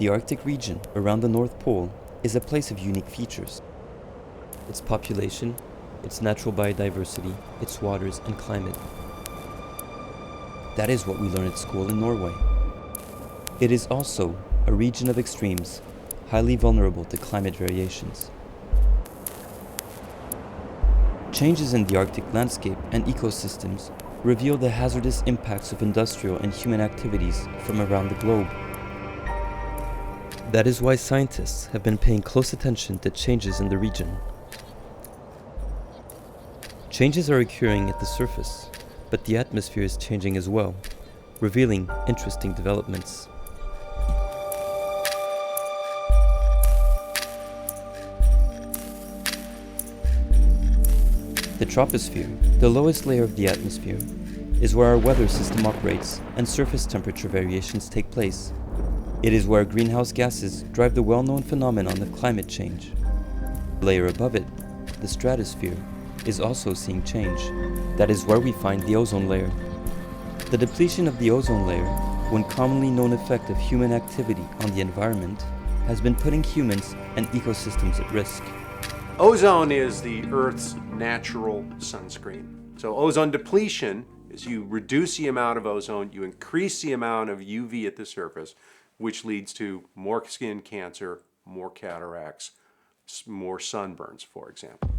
The Arctic region around the North Pole is a place of unique features. Its population, its natural biodiversity, its waters and climate. That is what we learn at school in Norway. It is also a region of extremes, highly vulnerable to climate variations. Changes in the Arctic landscape and ecosystems reveal the hazardous impacts of industrial and human activities from around the globe. That is why scientists have been paying close attention to changes in the region. Changes are occurring at the surface, but the atmosphere is changing as well, revealing interesting developments. The troposphere, the lowest layer of the atmosphere, is where our weather system operates and surface temperature variations take place. It is where greenhouse gases drive the well-known phenomenon of climate change. The layer above it, the stratosphere, is also seeing change. That is where we find the ozone layer. The depletion of the ozone layer, one commonly known effect of human activity on the environment, has been putting humans and ecosystems at risk. Ozone is the Earth's natural sunscreen. So ozone depletion is you reduce the amount of ozone, you increase the amount of UV at the surface, which leads to more skin cancer, more cataracts, more sunburns, for example.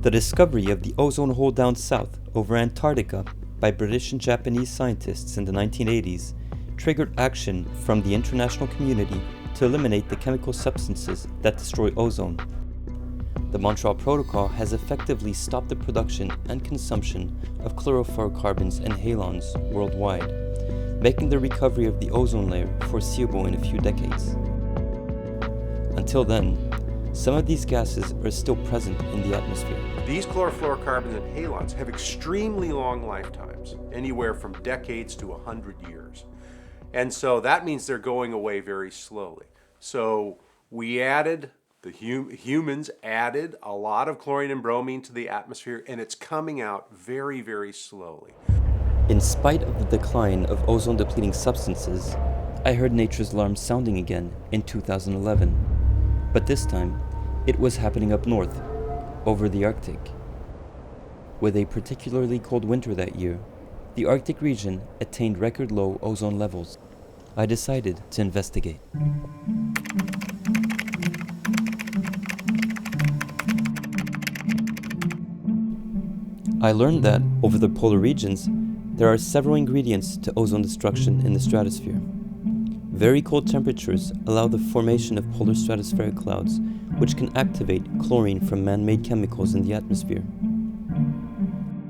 The discovery of the ozone hole down south over Antarctica by British and Japanese scientists in the 1980s triggered action from the international community to eliminate the chemical substances that destroy ozone. The Montreal Protocol has effectively stopped the production and consumption of chlorofluorocarbons and halons worldwide, making the recovery of the ozone layer foreseeable in a few decades. Until then, some of these gases are still present in the atmosphere. These chlorofluorocarbons and halons have extremely long lifetimes, anywhere from decades to 100 years. And so that means they're going away very slowly. So we added, humans added a lot of chlorine and bromine to the atmosphere, and it's coming out very, very slowly. In spite of the decline of ozone-depleting substances, I heard nature's alarm sounding again in 2011. But this time, it was happening up north, over the Arctic. With a particularly cold winter that year, the Arctic region attained record low ozone levels. I decided to investigate. I learned that, over the polar regions, there are several ingredients to ozone destruction in the stratosphere. Very cold temperatures allow the formation of polar stratospheric clouds, which can activate chlorine from man-made chemicals in the atmosphere.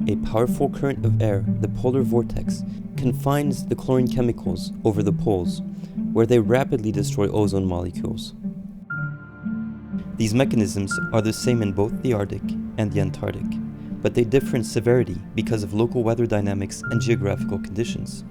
A powerful current of air, the polar vortex, confines the chlorine chemicals over the poles, where they rapidly destroy ozone molecules. These mechanisms are the same in both the Arctic and the Antarctic, but they differ in severity because of local weather dynamics and geographical conditions.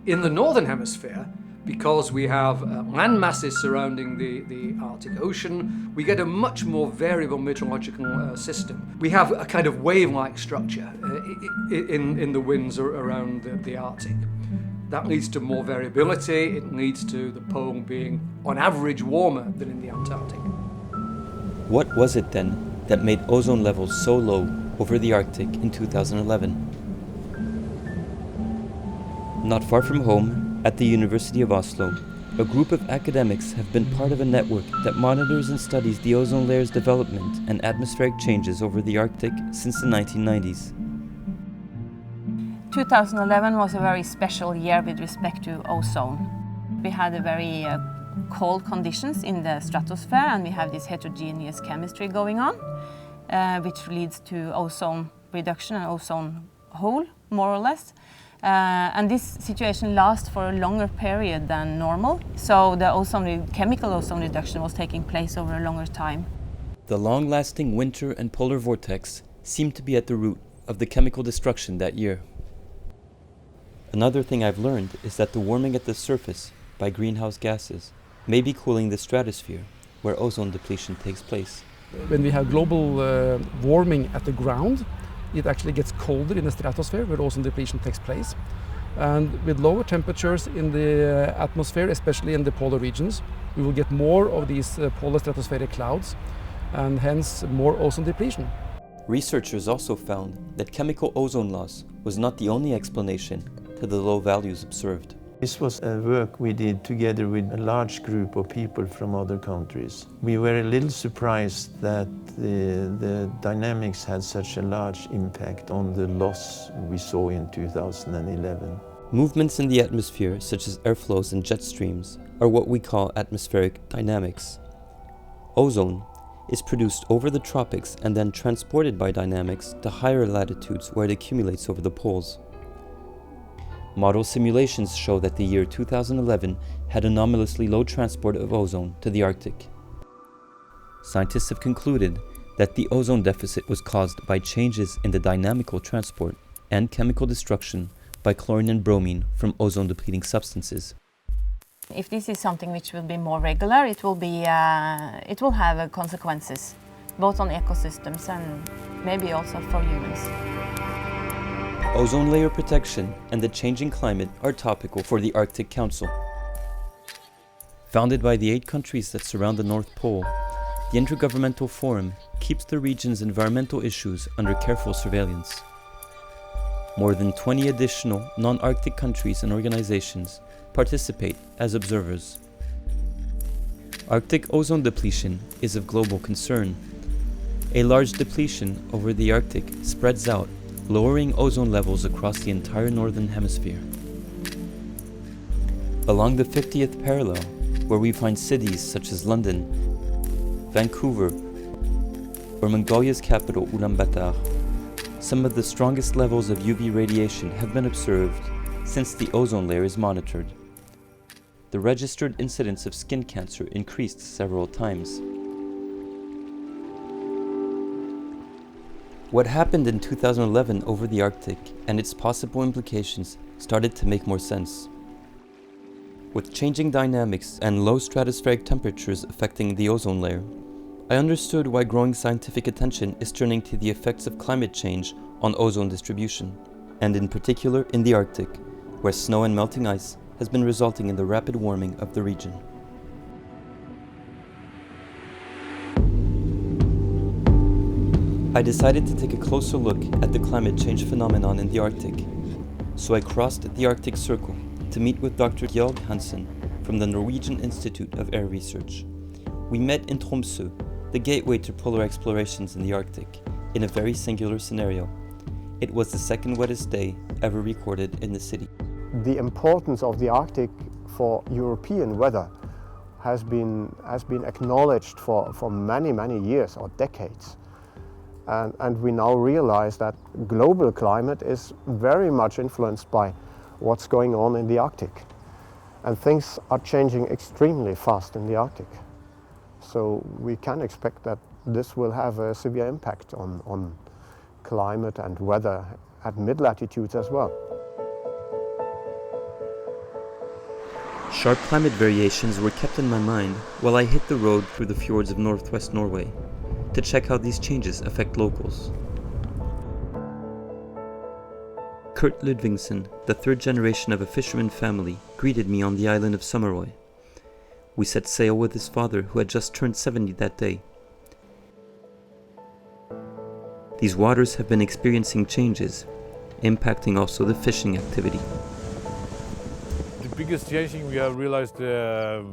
In the northern hemisphere, because we have land masses surrounding the Arctic Ocean, we get a much more variable meteorological system. We have a kind of wave-like structure in the winds around the Arctic. That leads to more variability. It leads to the pole being, on average, warmer than in the Antarctic. What was it then that made ozone levels so low over the Arctic in 2011? Not far from home, at the University of Oslo, a group of academics have been part of a network that monitors and studies the ozone layer's development and atmospheric changes over the Arctic since the 1990s. 2011 was a very special year with respect to ozone. We had a very cold conditions in the stratosphere, and we have this heterogeneous chemistry going on, which leads to ozone reduction and ozone hole, more or less. And this situation lasts for a longer period than normal, so the chemical ozone reduction was taking place over a longer time. The long-lasting winter and polar vortex seemed to be at the root of the chemical destruction that year. Another thing I've learned is that the warming at the surface by greenhouse gases may be cooling the stratosphere, where ozone depletion takes place. When we have global warming at the ground, it actually gets colder in the stratosphere where ozone depletion takes place. And with lower temperatures in the atmosphere, especially in the polar regions, we will get more of these polar stratospheric clouds and hence more ozone depletion. Researchers also found that chemical ozone loss was not the only explanation to the low values observed. This was a work we did together with a large group of people from other countries. We were a little surprised that the dynamics had such a large impact on the loss we saw in 2011. Movements in the atmosphere, such as airflows and jet streams, are what we call atmospheric dynamics. Ozone is produced over the tropics and then transported by dynamics to higher latitudes where it accumulates over the poles. Model simulations show that the year 2011 had anomalously low transport of ozone to the Arctic. Scientists have concluded that the ozone deficit was caused by changes in the dynamical transport and chemical destruction by chlorine and bromine from ozone-depleting substances. If this is something which will be more regular, it will have consequences, both on ecosystems and maybe also for humans. Ozone layer protection and the changing climate are topical for the Arctic Council. Founded by the 8 countries that surround the North Pole, the Intergovernmental Forum keeps the region's environmental issues under careful surveillance. More than 20 additional non-Arctic countries and organizations participate as observers. Arctic ozone depletion is of global concern. A large depletion over the Arctic spreads out, lowering ozone levels across the entire northern hemisphere. Along the 50th parallel, where we find cities such as London, Vancouver, or Mongolia's capital Ulaanbaatar, some of the strongest levels of UV radiation have been observed since the ozone layer is monitored. The registered incidence of skin cancer increased several times. What happened in 2011 over the Arctic and its possible implications started to make more sense. With changing dynamics and low stratospheric temperatures affecting the ozone layer, I understood why growing scientific attention is turning to the effects of climate change on ozone distribution, and in particular in the Arctic, where snow and melting ice has been resulting in the rapid warming of the region. I decided to take a closer look at the climate change phenomenon in the Arctic, so I crossed the Arctic Circle to meet with Dr. Georg Hansen from the Norwegian Institute of Air Research. We met in Tromsø, the gateway to polar explorations in the Arctic, in a very singular scenario. It was the second wettest day ever recorded in the city. The importance of the Arctic for European weather has been acknowledged for many years or decades. And we now realize that global climate is very much influenced by what's going on in the Arctic. And things are changing extremely fast in the Arctic. So we can expect that this will have a severe impact on climate and weather at mid-latitudes as well. Sharp climate variations were kept in my mind while I hit the road through the fjords of northwest Norway to check how these changes affect locals. Kurt Ludvigsen, the third generation of a fisherman family, greeted me on the island of Sumarøy. We set sail with his father, who had just turned 70 that day. These waters have been experiencing changes, impacting also the fishing activity. The biggest changing we have realized 4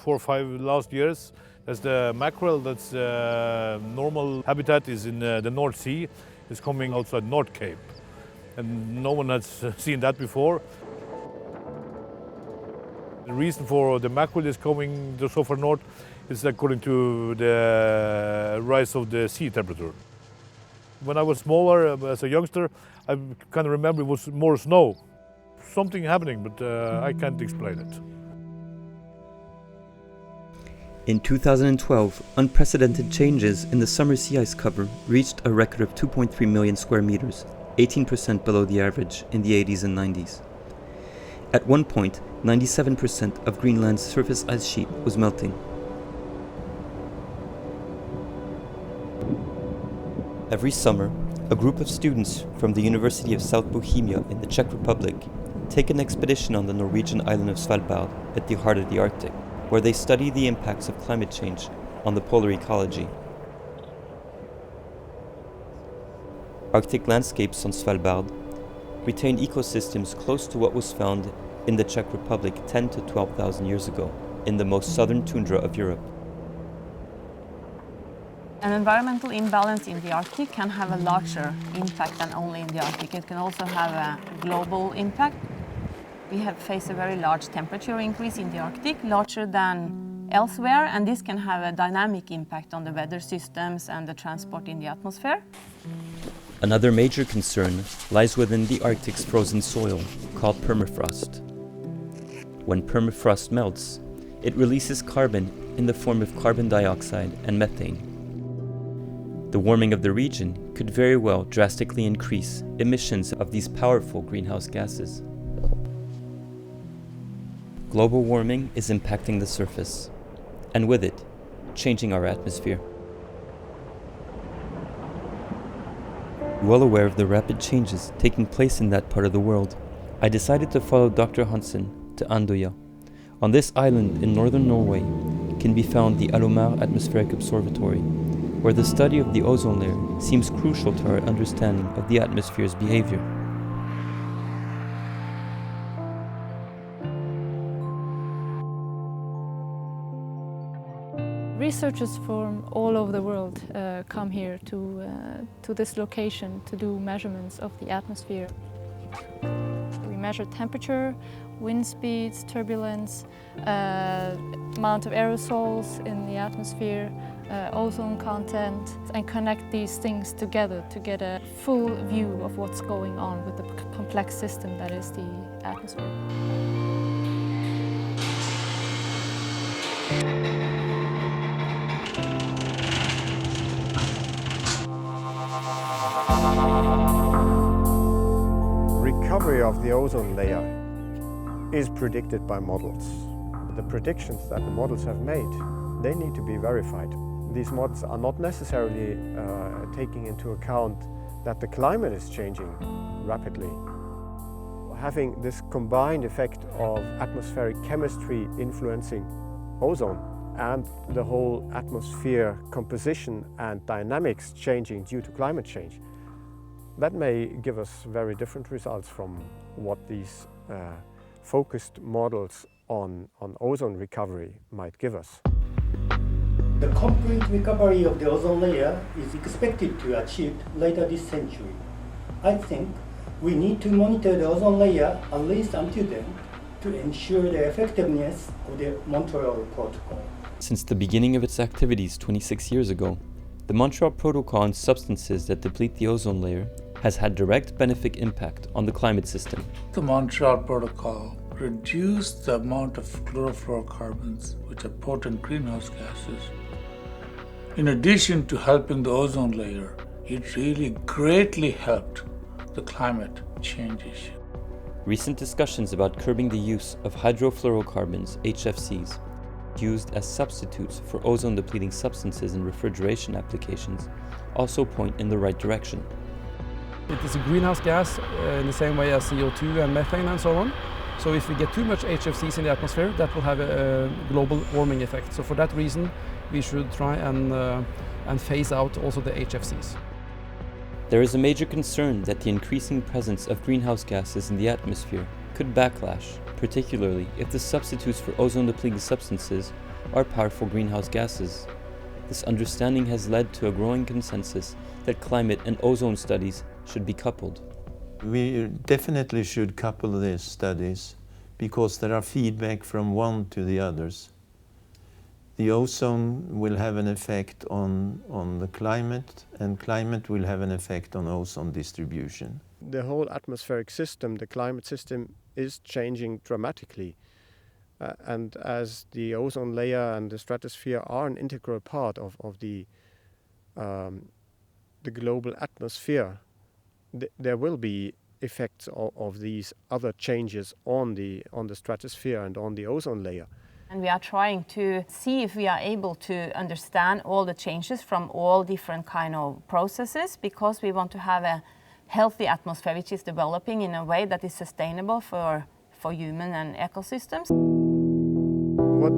or 5 last years is the mackerel. That's normal habitat is in the North Sea, is coming outside North Cape, and no one has seen that before. The reason for the mackerel is coming so far north is according to the rise of the sea temperature. When I was smaller, as a youngster, I kind of remember it was more snow. Something happening, but I can't explain it. In 2012, unprecedented changes in the summer sea ice cover reached a record of 2.3 million square meters, 18% below the average in the 80s and 90s. At one point, 97% of Greenland's surface ice sheet was melting. Every summer, a group of students from the University of South Bohemia in the Czech Republic take an expedition on the Norwegian island of Svalbard at the heart of the Arctic, where they study the impacts of climate change on the polar ecology. Arctic landscapes on Svalbard retain ecosystems close to what was found in the Czech Republic 10 to 12,000 years ago, in the most southern tundra of Europe. An environmental imbalance in the Arctic can have a larger impact than only in the Arctic. It can also have a global impact. We have faced a very large temperature increase in the Arctic, larger than elsewhere, and this can have a dynamic impact on the weather systems and the transport in the atmosphere. Another major concern lies within the Arctic's frozen soil, called permafrost. When permafrost melts, it releases carbon in the form of carbon dioxide and methane. The warming of the region could very well drastically increase emissions of these powerful greenhouse gases. Global warming is impacting the surface, and with it, changing our atmosphere. Well aware of the rapid changes taking place in that part of the world, I decided to follow Dr. Hansen to Andøya. On this island in northern Norway can be found the Alomar Atmospheric Observatory, where the study of the ozone layer seems crucial to our understanding of the atmosphere's behavior. Researchers from all over the world come here to this location to do measurements of the atmosphere. We measure temperature, wind speeds, turbulence, amount of aerosols in the atmosphere, ozone content, and connect these things together to get a full view of what's going on with the complex system that is the atmosphere. Recovery of the ozone layer is predicted by models. The predictions that the models have made, they need to be verified. These models are not necessarily taking into account that the climate is changing rapidly. Having this combined effect of atmospheric chemistry influencing ozone and the whole atmosphere composition and dynamics changing due to climate change, that may give us very different results from what these focused models on ozone recovery might give us. The complete recovery of the ozone layer is expected to achieve later this century. I think we need to monitor the ozone layer at least until then to ensure the effectiveness of the Montreal Protocol. Since the beginning of its activities 26 years ago, the Montreal Protocol on substances that deplete the ozone layer has had direct beneficial impact on the climate system. The Montreal Protocol reduced the amount of chlorofluorocarbons, which are potent greenhouse gases. In addition to helping the ozone layer, it really greatly helped the climate change issue. Recent discussions about curbing the use of hydrofluorocarbons, HFCs, used as substitutes for ozone-depleting substances in refrigeration applications, also point in the right direction. It is a greenhouse gas in the same way as CO2 and methane and so on. So if we get too much HFCs in the atmosphere, that will have a global warming effect. So for that reason, we should try and phase out also the HFCs. There is a major concern that the increasing presence of greenhouse gases in the atmosphere could backlash, particularly if the substitutes for ozone-depleting substances are powerful greenhouse gases. This understanding has led to a growing consensus that climate and ozone studies should be coupled. We definitely should couple these studies because there are feedback from one to the others. The ozone will have an effect on the climate, and climate will have an effect on ozone distribution. The whole atmospheric system, the climate system, is changing dramatically. And as the ozone layer and the stratosphere are an integral part of the global atmosphere, there will be effects of these other changes on the stratosphere and on the ozone layer. And we are trying to see if we are able to understand all the changes from all different kind of processes, because we want to have a healthy atmosphere which is developing in a way that is sustainable for human and ecosystems.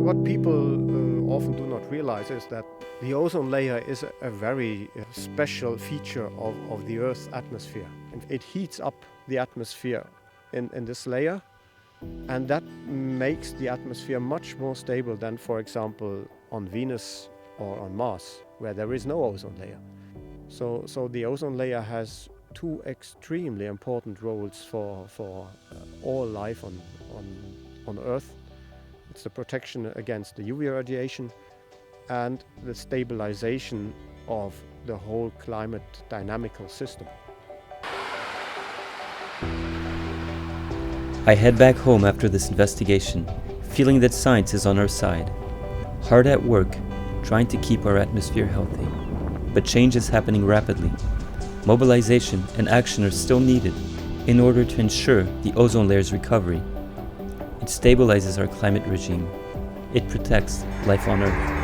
What people often do not realize is that the ozone layer is a very special feature of the Earth's atmosphere. And it heats up the atmosphere in this layer, and that makes the atmosphere much more stable than, for example, on Venus or on Mars, where there is no ozone layer. So the ozone layer has two extremely important roles for all life on Earth. It's the protection against the UV radiation and the stabilization of the whole climate dynamical system. I head back home after this investigation, feeling that science is on our side. Hard at work, trying to keep our atmosphere healthy. But change is happening rapidly. Mobilization and action are still needed in order to ensure the ozone layer's recovery. It stabilizes our climate regime. It protects life on Earth.